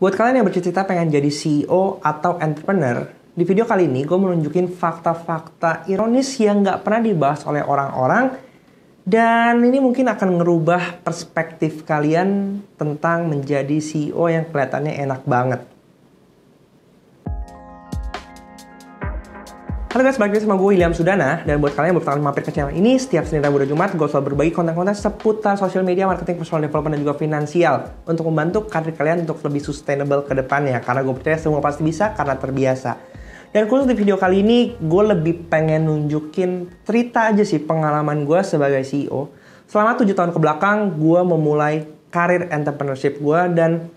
Buat kalian yang bercita-cita pengen jadi CEO atau entrepreneur, di video kali ini gue menunjukin fakta-fakta ironis yang nggak pernah dibahas oleh orang-orang, dan ini mungkin akan ngerubah perspektif kalian tentang menjadi CEO yang kelihatannya enak banget. Halo guys, balik lagi sama gue William Sudana. Dan buat kalian yang baru mampir ke channel ini, setiap Senin, Rabu, dan Jumat gue selalu berbagi konten-konten seputar social media, marketing, personal development, dan juga finansial untuk membantu karir kalian untuk lebih sustainable ke depannya. Karena gue percaya semua pasti bisa karena terbiasa. Dan khusus di video kali ini, gue lebih pengen nunjukin cerita aja sih pengalaman gue sebagai CEO. Selama 7 tahun ke belakang, gue memulai karir entrepreneurship gue, dan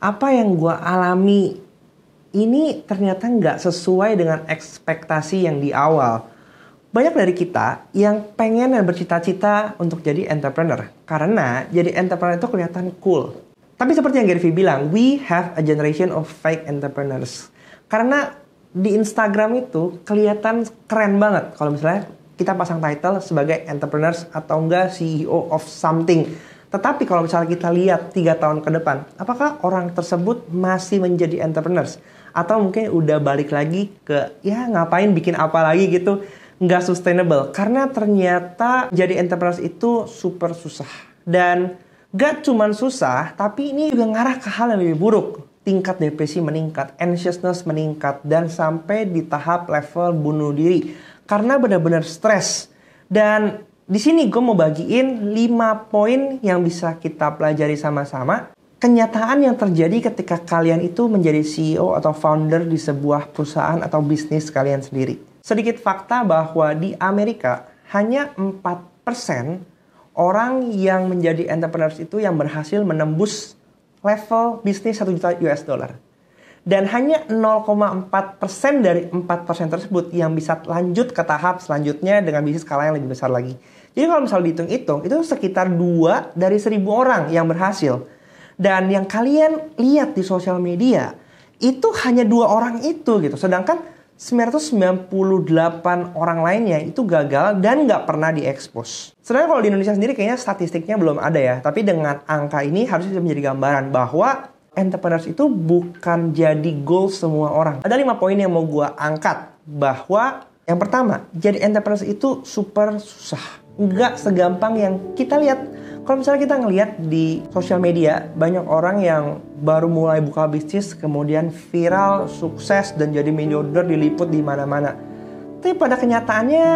apa yang gue alami ini ternyata nggak sesuai dengan ekspektasi yang di awal. Banyak dari kita yang pengen dan bercita-cita untuk jadi entrepreneur. Karena jadi entrepreneur itu kelihatan cool. Tapi seperti yang Gary Vee bilang, we have a generation of fake entrepreneurs. Karena di Instagram itu kelihatan keren banget kalau misalnya kita pasang title sebagai entrepreneurs atau enggak CEO of something. Tetapi kalau misalnya kita lihat 3 tahun ke depan, apakah orang tersebut masih menjadi entrepreneurs? Atau mungkin udah balik lagi ke, ya ngapain bikin apa lagi gitu, nggak sustainable. Karena ternyata jadi entrepreneurs itu super susah. Dan gak cuman susah, tapi ini juga ngarah ke hal yang lebih buruk. Tingkat depresi meningkat, anxiousness meningkat, dan sampai di tahap level bunuh diri. Karena benar-benar stres. Dan di sini gue mau bagiin 5 poin yang bisa kita pelajari sama-sama. Kenyataan yang terjadi ketika kalian itu menjadi CEO atau founder di sebuah perusahaan atau bisnis kalian sendiri. Sedikit fakta bahwa di Amerika hanya 4% orang yang menjadi entrepreneurs itu yang berhasil menembus level bisnis 1 juta US dollar. Dan hanya 0,4% dari 4% tersebut yang bisa lanjut ke tahap selanjutnya dengan bisnis skala yang lebih besar lagi. Jadi kalau misalnya dihitung-hitung, itu sekitar 2 dari 1.000 orang yang berhasil. Dan yang kalian lihat di sosial media, itu hanya 2 orang itu gitu. Sedangkan 998 orang lainnya itu gagal dan nggak pernah diekspos. Sebenarnya kalau di Indonesia sendiri kayaknya statistiknya belum ada ya. Tapi dengan angka ini harus bisa menjadi gambaran bahwa entrepreneurs itu bukan jadi goal semua orang. Ada 5 poin yang mau gue angkat. Bahwa yang pertama, jadi entrepreneurs itu super susah. Nggak segampang yang kita lihat. Kalau misalnya kita ngelihat di sosial media, banyak orang yang baru mulai buka bisnis, kemudian viral, sukses, dan jadi miliarder diliput di mana-mana. Tapi pada kenyataannya,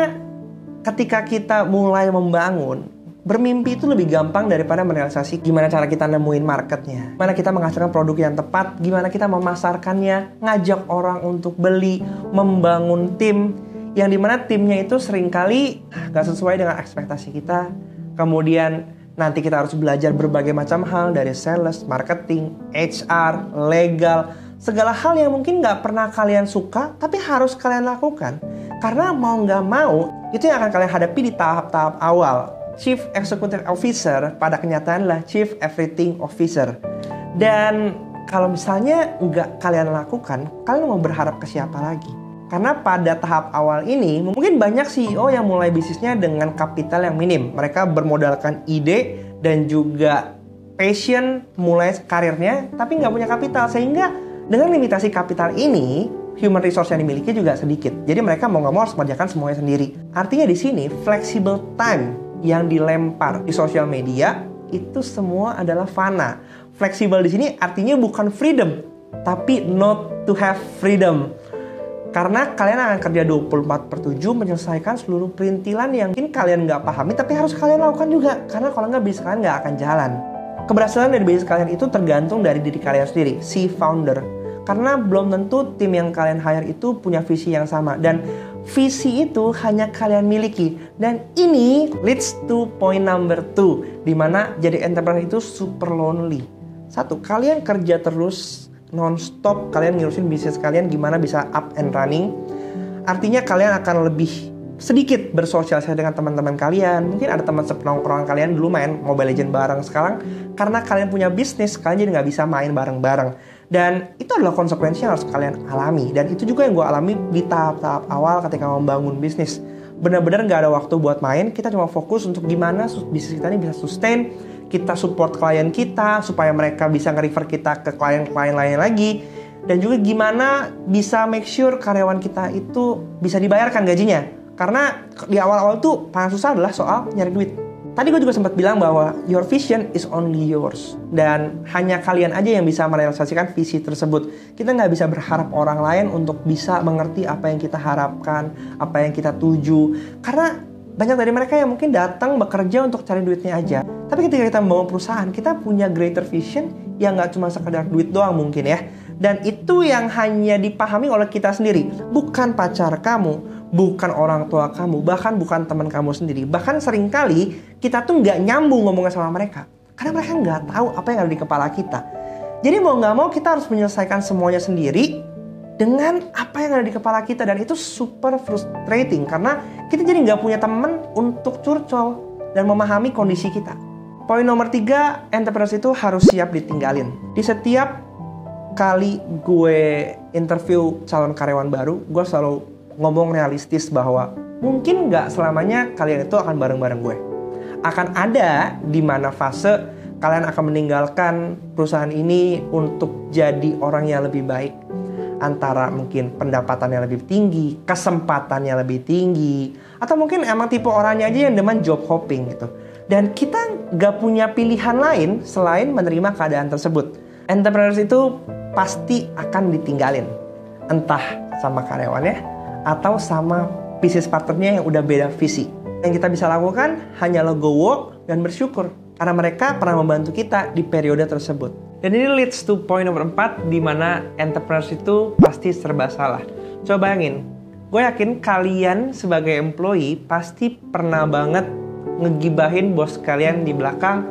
ketika kita mulai membangun, bermimpi itu lebih gampang daripada merealisasi gimana cara kita nemuin marketnya. Gimana kita menghasilkan produk yang tepat, gimana kita memasarkannya, ngajak orang untuk beli, membangun tim, yang dimana timnya itu seringkali gak sesuai dengan ekspektasi kita. Kemudian nanti kita harus belajar berbagai macam hal dari sales, marketing, HR, legal, segala hal yang mungkin gak pernah kalian suka, tapi harus kalian lakukan. Karena mau gak mau, itu yang akan kalian hadapi di tahap-tahap awal. Chief Executive Officer pada kenyataan adalah Chief Everything Officer. Dan kalau misalnya nggak kalian lakukan, kalian mau berharap ke siapa lagi? Karena pada tahap awal ini, mungkin banyak CEO yang mulai bisnisnya dengan kapital yang minim. Mereka bermodalkan ide dan juga passion mulai karirnya, tapi nggak punya kapital. Sehingga dengan limitasi kapital ini, human resource yang dimiliki juga sedikit. Jadi mereka mau nggak mau harus mengerjakan semuanya sendiri. Artinya di sini, flexible time yang dilempar di sosial media, itu semua adalah fana. Fleksibel di sini artinya bukan freedom, tapi not to have freedom. Karena kalian akan kerja 24/7 menyelesaikan seluruh perintilan yang mungkin kalian nggak pahami, tapi harus kalian lakukan juga. Karena kalau nggak, bisnis kalian nggak akan jalan. Keberhasilan dari bisnis kalian itu tergantung dari diri kalian sendiri, si founder. Karena belum tentu tim yang kalian hire itu punya visi yang sama. Dan visi itu hanya kalian miliki. Dan ini leads to point number 2. Dimana jadi entrepreneur itu super lonely. 1, kalian kerja terus non-stop, kalian ngurusin bisnis kalian gimana bisa up and running. Artinya kalian akan lebih sedikit bersosialisasi dengan teman-teman kalian. Mungkin ada teman sepenongkrongan kalian dulu main Mobile Legends bareng. Sekarang karena kalian punya bisnis, kalian jadi nggak bisa main bareng-bareng. Dan itu adalah konsekuensi yang harus kalian alami. Dan itu juga yang gue alami di tahap-tahap awal ketika membangun bisnis. Benar-benar nggak ada waktu buat main. Kita cuma fokus untuk gimana bisnis kita ini bisa sustain. kita support klien kita supaya mereka bisa nge-refer kita ke klien-klien lain lagi. Dan juga gimana bisa make sure karyawan kita itu bisa dibayarkan gajinya. Karena di awal-awal tuh paling susah adalah soal nyari duit. Tadi gue juga sempat bilang bahwa your vision is only yours. Dan hanya kalian aja yang bisa merealisasikan visi tersebut. Kita nggak bisa berharap orang lain untuk bisa mengerti apa yang kita harapkan, apa yang kita tuju. Karena banyak dari mereka yang mungkin datang bekerja untuk cari duitnya aja. Tapi ketika kita membangun perusahaan, kita punya greater vision yang nggak cuma sekedar duit doang mungkin ya. Dan itu yang hanya dipahami oleh kita sendiri. Bukan pacar kamu, bukan orang tua kamu, bahkan bukan teman kamu sendiri. Bahkan seringkali kita tuh nggak nyambung ngomongnya sama mereka. Karena mereka nggak tahu apa yang ada di kepala kita. Jadi mau nggak mau kita harus menyelesaikan semuanya sendiri dengan apa yang ada di kepala kita. Dan itu super frustrating. Karena kita jadi nggak punya teman untuk curcol dan memahami kondisi kita. Poin nomor 3, entrepreneurs itu harus siap ditinggalin. Di setiap kali gue interview calon karyawan baru, gue selalu ngomong realistis bahwa mungkin nggak selamanya kalian itu akan bareng-bareng gue. Akan ada di mana fase kalian akan meninggalkan perusahaan ini untuk jadi orang yang lebih baik. Antara mungkin pendapatannya lebih tinggi, kesempatannya lebih tinggi, atau mungkin emang tipe orangnya aja yang demen job hopping gitu. Dan kita nggak punya pilihan lain selain menerima keadaan tersebut. Entrepreneurs itu pasti akan ditinggalin. Entah sama karyawannya atau sama business partnernya yang udah beda visi. Yang kita bisa lakukan hanyalah go work dan bersyukur. Karena mereka pernah membantu kita di periode tersebut. Dan ini leads to point nomor 4, di mana entrepreneurs itu pasti serba salah. Coba bayangin, gue yakin kalian sebagai employee pasti pernah banget ngegibahin bos kalian di belakang.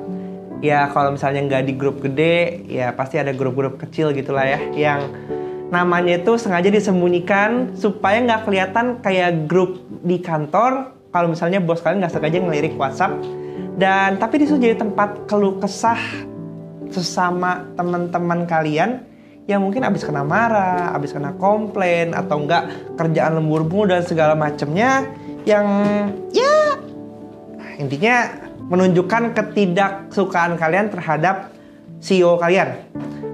Ya kalau misalnya nggak di grup gede, ya pasti ada grup-grup kecil gitulah ya, yang namanya itu sengaja disembunyikan supaya nggak kelihatan kayak grup di kantor. Kalau misalnya bos kalian nggak sengaja ngelirik WhatsApp, dan tapi disitu jadi tempat keluh kesah sesama teman-teman kalian yang mungkin abis kena marah, abis kena komplain, atau nggak kerjaan lembur-lembur dan segala macamnya, yang ya intinya menunjukkan ketidaksukaan kalian terhadap CEO kalian.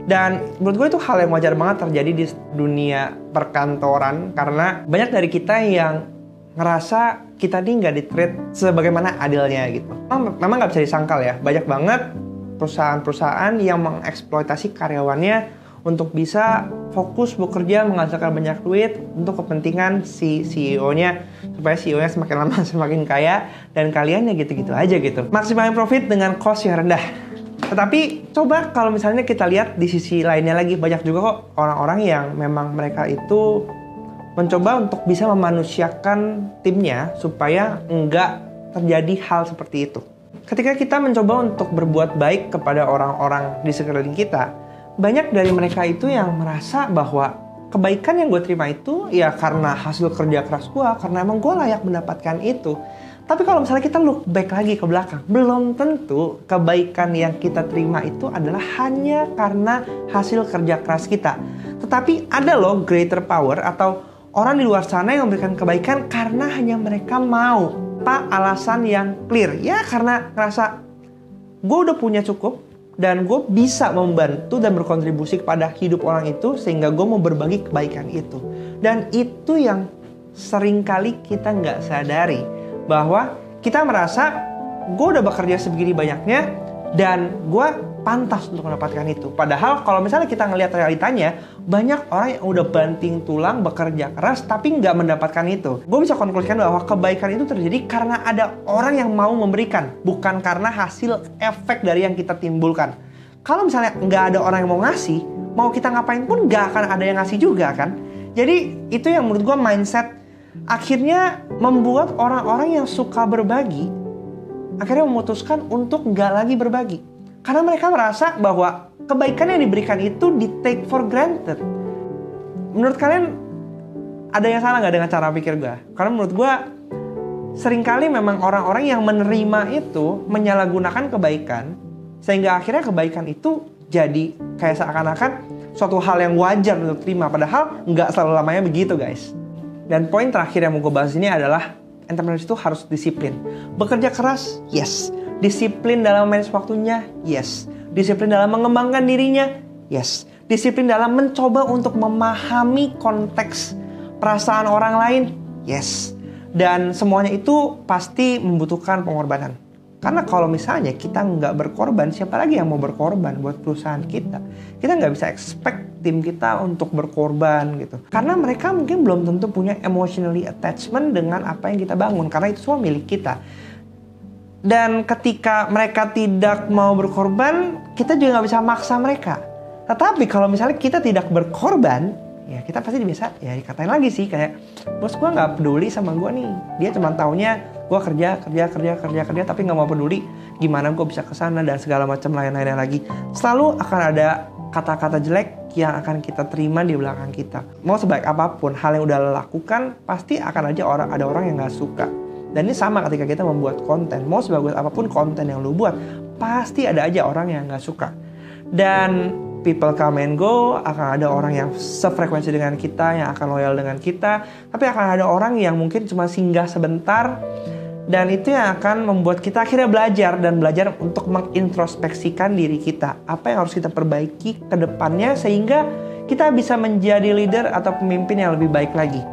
Dan menurut gue itu hal yang wajar banget terjadi di dunia perkantoran, karena banyak dari kita yang ngerasa kita nih nggak di-treat sebagaimana adilnya gitu. Memang nggak bisa disangkal ya, banyak banget perusahaan-perusahaan yang mengeksploitasi karyawannya untuk bisa fokus bekerja menghasilkan banyak duit untuk kepentingan si CEO-nya, supaya CEO-nya semakin lama semakin kaya, dan kalian ya gitu-gitu aja gitu. Maksimalin profit dengan cost yang rendah. Tetapi coba kalau misalnya kita lihat di sisi lainnya lagi, banyak juga kok orang-orang yang memang mereka itu mencoba untuk bisa memanusiakan timnya supaya enggak terjadi hal seperti itu. Ketika kita mencoba untuk berbuat baik kepada orang-orang di sekeliling kita, banyak dari mereka itu yang merasa bahwa kebaikan yang gue terima itu ya karena hasil kerja keras gue, karena emang gue layak mendapatkan itu. Tapi kalau misalnya kita look back lagi ke belakang, belum tentu kebaikan yang kita terima itu adalah hanya karena hasil kerja keras kita. Tetapi ada loh greater power atau orang di luar sana yang memberikan kebaikan karena hanya mereka mau. Apa alasan yang clear? Ya karena ngerasa gue udah punya cukup dan gue bisa membantu dan berkontribusi kepada hidup orang itu, sehingga gue mau berbagi kebaikan itu. Dan itu yang seringkali kita nggak sadari, bahwa kita merasa gue udah bekerja sebegini banyaknya dan gue pantas untuk mendapatkan itu. Padahal kalau misalnya kita ngelihat realitanya, banyak orang yang udah banting tulang bekerja keras tapi nggak mendapatkan itu. Gue bisa konklusikan bahwa kebaikan itu terjadi karena ada orang yang mau memberikan, bukan karena hasil efek dari yang kita timbulkan. Kalau misalnya nggak ada orang yang mau ngasih, mau kita ngapain pun nggak akan ada yang ngasih juga kan. Jadi itu yang menurut gue mindset akhirnya membuat orang-orang yang suka berbagi akhirnya memutuskan untuk nggak lagi berbagi. Karena mereka merasa bahwa kebaikan yang diberikan itu di take for granted. Menurut kalian ada yang salah nggak dengan cara pikir gue? Karena menurut gue seringkali memang orang-orang yang menerima itu menyalahgunakan kebaikan, sehingga akhirnya kebaikan itu jadi kayak seakan-akan suatu hal yang wajar untuk terima. Padahal nggak selalu lamanya begitu guys. Dan poin terakhir yang mau gue bahas ini adalah entrepreneurs itu harus disiplin. Bekerja keras, yes. Disiplin dalam manage waktunya? Yes. Disiplin dalam mengembangkan dirinya? Yes. Disiplin dalam mencoba untuk memahami konteks perasaan orang lain? Yes. Dan semuanya itu pasti membutuhkan pengorbanan. Karena kalau misalnya kita nggak berkorban, siapa lagi yang mau berkorban buat perusahaan kita? Kita nggak bisa expect tim kita untuk berkorban gitu. Karena mereka mungkin belum tentu punya emotionally attachment dengan apa yang kita bangun. Karena itu semua milik kita. Dan ketika mereka tidak mau berkorban, kita juga nggak bisa maksa mereka. Tetapi kalau misalnya kita tidak berkorban, ya kita pasti biasa ya dikatain lagi sih. Kayak, bos gue nggak peduli sama gue nih. Dia cuma taunya gue kerja, tapi nggak mau peduli gimana gue bisa kesana dan segala macam lain-lainnya lagi. Selalu akan ada kata-kata jelek yang akan kita terima di belakang kita. Mau sebaik apapun hal yang udah lo lakukan, pasti akan aja ada orang yang nggak suka. Dan ini sama ketika kita membuat konten. Mau sebagus apapun konten yang lo buat, pasti ada aja orang yang nggak suka. Dan people come and go, akan ada orang yang sefrekuensi dengan kita, yang akan loyal dengan kita. Tapi akan ada orang yang mungkin cuma singgah sebentar. Dan itu yang akan membuat kita akhirnya belajar untuk mengintrospeksikan diri kita. Apa yang harus kita perbaiki ke depannya sehingga kita bisa menjadi leader atau pemimpin yang lebih baik lagi.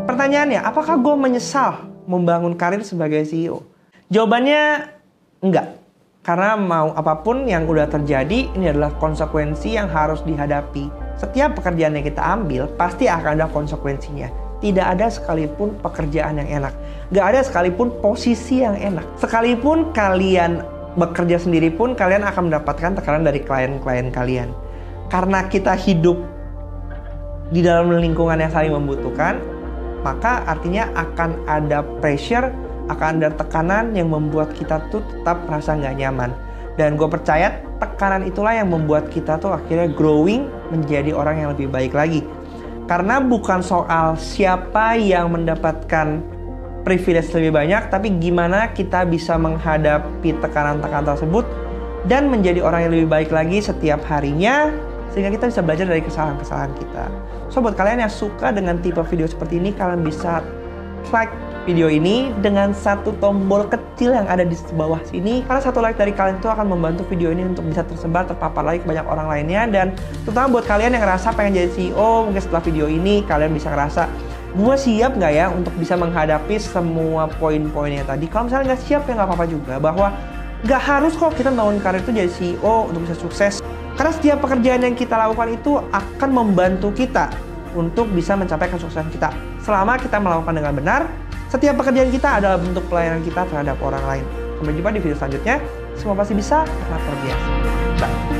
Pertanyaannya, apakah gue menyesal membangun karir sebagai CEO? Jawabannya enggak. Karena mau apapun yang udah terjadi, ini adalah konsekuensi yang harus dihadapi. Setiap pekerjaan yang kita ambil, pasti akan ada konsekuensinya. Tidak ada sekalipun pekerjaan yang enak. Gak ada sekalipun posisi yang enak. Sekalipun kalian bekerja sendiri pun, kalian akan mendapatkan tekanan dari klien-klien kalian. Karena kita hidup di dalam lingkungan yang saling membutuhkan, maka artinya akan ada pressure, akan ada tekanan yang membuat kita tuh tetap merasa gak nyaman. Dan gue percaya tekanan itulah yang membuat kita tuh akhirnya growing menjadi orang yang lebih baik lagi. Karena bukan soal siapa yang mendapatkan privilege lebih banyak, tapi gimana kita bisa menghadapi tekanan-tekanan tersebut dan menjadi orang yang lebih baik lagi setiap harinya, sehingga kita bisa belajar dari kesalahan-kesalahan kita. So buat kalian yang suka dengan tipe video seperti ini, kalian bisa like video ini dengan satu tombol kecil yang ada di bawah sini. Karena satu like dari kalian itu akan membantu video ini untuk bisa tersebar, terpapar lagi ke banyak orang lainnya. Dan terutama buat kalian yang ngerasa pengen jadi CEO, mungkin setelah video ini kalian bisa ngerasa, gue siap nggak ya untuk bisa menghadapi semua poin-poinnya tadi. Kalau misalnya nggak siap ya nggak apa-apa juga. Bahwa nggak harus kok kita bangun karir itu jadi CEO untuk bisa sukses. Karena setiap pekerjaan yang kita lakukan itu akan membantu kita untuk bisa mencapai kesuksesan kita. Selama kita melakukan dengan benar, setiap pekerjaan kita adalah bentuk pelayanan kita terhadap orang lain. Sampai jumpa di video selanjutnya. Semua pasti bisa karena terbiasa. Bye.